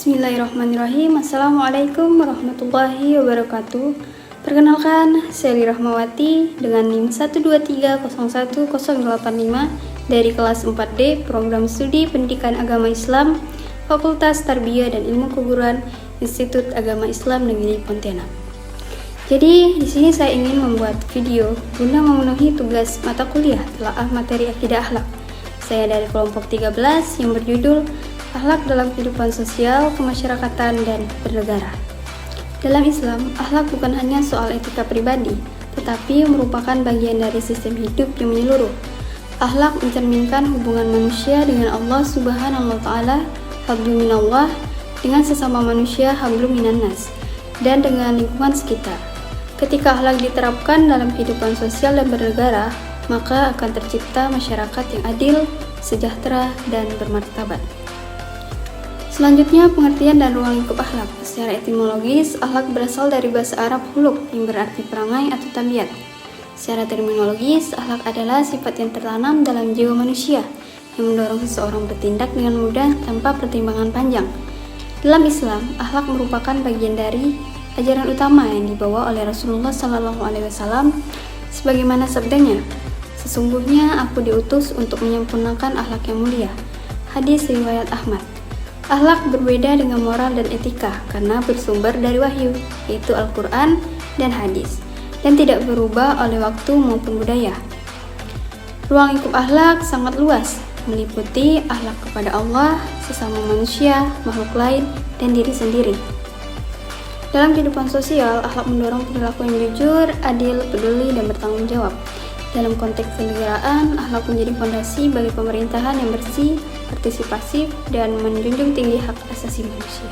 Bismillahirrahmanirrahim. Assalamualaikum warahmatullahi wabarakatuh. Perkenalkan, saya Li Rahmawati dengan NIM 123011085 dari kelas 4D Program Studi Pendidikan Agama Islam Fakultas Tarbiyah dan Ilmu Keguruan Institut Agama Islam Negeri Pontianak. Jadi, di sini saya ingin membuat video guna memenuhi tugas mata kuliah telaah materi akidah akhlak. Saya dari kelompok 13 yang berjudul Akhlak dalam Kehidupan Sosial, Kemasyarakatan, dan Bernegara. Dalam Islam, akhlak bukan hanya soal etika pribadi, tetapi merupakan bagian dari sistem hidup yang menyeluruh. Akhlak mencerminkan hubungan manusia dengan Allah Subhanahu wa Ta'ala, hablum minallah, dengan sesama manusia, hablum minannas, dan dengan lingkungan sekitar. Ketika akhlak diterapkan dalam kehidupan sosial dan bernegara, maka akan tercipta masyarakat yang adil, sejahtera, dan bermartabat. Selanjutnya, pengertian dan ruang lingkup akhlak. Secara etimologis, akhlak berasal dari bahasa Arab huluk yang berarti perangai atau tabiat. Secara terminologis, akhlak adalah sifat yang tertanam dalam jiwa manusia yang mendorong seseorang bertindak dengan mudah tanpa pertimbangan panjang. Dalam Islam, akhlak merupakan bagian dari ajaran utama yang dibawa oleh Rasulullah SAW, sebagaimana sabdanya, "Sesungguhnya aku diutus untuk menyempurnakan akhlak yang mulia." Hadis riwayat Ahmad. Akhlak berbeda dengan moral dan etika karena bersumber dari wahyu, yaitu Al-Quran dan hadis, dan tidak berubah oleh waktu maupun budaya. Ruang lingkup akhlak sangat luas, meliputi akhlak kepada Allah, sesama manusia, makhluk lain, dan diri sendiri. Dalam kehidupan sosial, akhlak mendorong perilaku yang jujur, adil, peduli, dan bertanggung jawab. Dalam konteks kenegaraan, akhlak menjadi fondasi bagi pemerintahan yang bersih, partisipasif, dan menjunjung tinggi hak asasi manusia.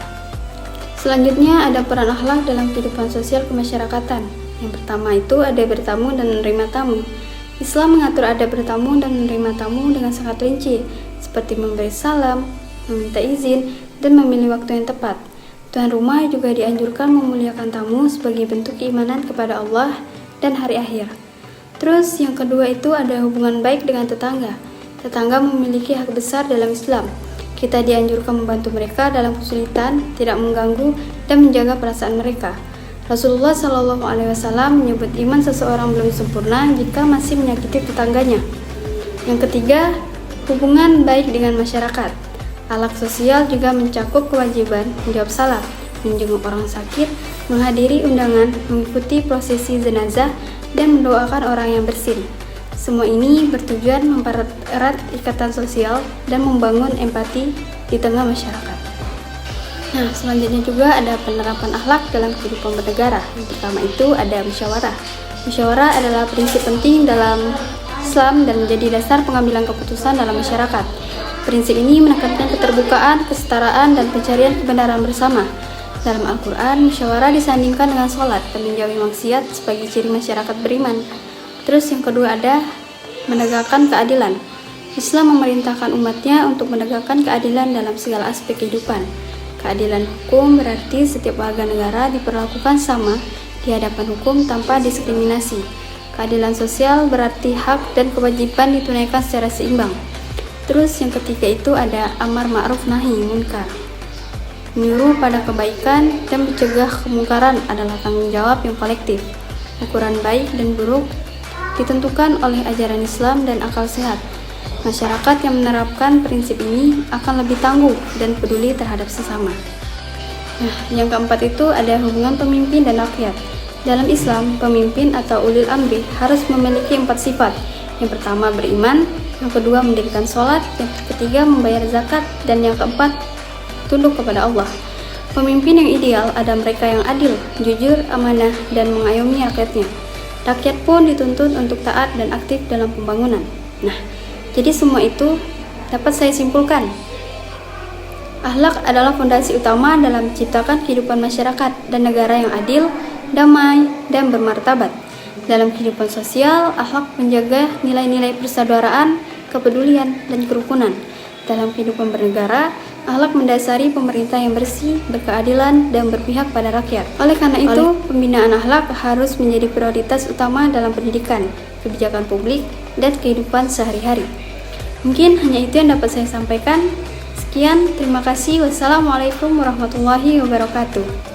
Selanjutnya ada peran akhlak dalam kehidupan sosial kemasyarakatan. Yang pertama itu ada bertamu dan menerima tamu. Islam mengatur adab bertamu dan menerima tamu dengan sangat rinci, seperti memberi salam, meminta izin, dan memilih waktu yang tepat. Tuan rumah juga dianjurkan memuliakan tamu sebagai bentuk keimanan kepada Allah dan hari akhir. Terus yang kedua itu ada hubungan baik dengan tetangga. Tetangga memiliki hak besar dalam Islam. Kita dianjurkan membantu mereka dalam kesulitan, tidak mengganggu, dan menjaga perasaan mereka. Rasulullah SAW menyebut iman seseorang belum sempurna jika masih menyakiti tetangganya. Yang ketiga, hubungan baik dengan masyarakat. Akhlak sosial juga mencakup kewajiban menjawab salam, menjenguk orang sakit, menghadiri undangan, mengikuti prosesi jenazah, dan mendoakan orang yang bersin. Semua ini bertujuan mempererat ikatan sosial dan membangun empati di tengah masyarakat. Nah, selanjutnya juga ada penerapan akhlak dalam kehidupan bernegara. Yang pertama itu ada musyawarah. Musyawarah adalah prinsip penting dalam Islam dan menjadi dasar pengambilan keputusan dalam masyarakat. Prinsip ini menekankan keterbukaan, kesetaraan, dan pencarian kebenaran bersama. Dalam Al-Quran, musyawarah disandingkan dengan sholat dan menjauhi maksiat sebagai ciri masyarakat beriman. Terus yang kedua ada menegakkan keadilan. Islam memerintahkan umatnya untuk menegakkan keadilan dalam segala aspek kehidupan. Keadilan hukum berarti setiap warga negara diperlakukan sama di hadapan hukum tanpa diskriminasi. Keadilan sosial berarti hak dan kewajiban ditunaikan secara seimbang. Terus yang ketiga itu ada amar ma'ruf nahi munkar. Menyuruh pada kebaikan dan mencegah kemungkaran adalah tanggung jawab yang kolektif. Ukuran baik dan buruk ditentukan oleh ajaran Islam dan akal sehat. Masyarakat yang menerapkan prinsip ini akan lebih tangguh dan peduli terhadap sesama. Nah, yang keempat itu ada hubungan pemimpin dan rakyat. Dalam Islam, pemimpin atau ulil amri harus memiliki 4 sifat. Yang pertama beriman, yang kedua mendirikan sholat, yang ketiga membayar zakat, dan yang keempat tunduk kepada Allah. Pemimpin yang ideal ada mereka yang adil, jujur, amanah, dan mengayomi rakyatnya. Rakyat pun dituntut untuk taat dan aktif dalam pembangunan. Nah, jadi semua itu dapat saya simpulkan. Akhlak adalah fondasi utama dalam menciptakan kehidupan masyarakat dan negara yang adil, damai, dan bermartabat. Dalam kehidupan sosial, akhlak menjaga nilai-nilai persaudaraan, kepedulian, dan kerukunan. Dalam kehidupan bernegara, akhlak mendasari pemerintah yang bersih, berkeadilan, dan berpihak pada rakyat. Oleh karena itu, pembinaan akhlak harus menjadi prioritas utama dalam pendidikan, kebijakan publik, dan kehidupan sehari-hari. Mungkin hanya itu yang dapat saya sampaikan. Sekian, terima kasih. Wassalamualaikum warahmatullahi wabarakatuh.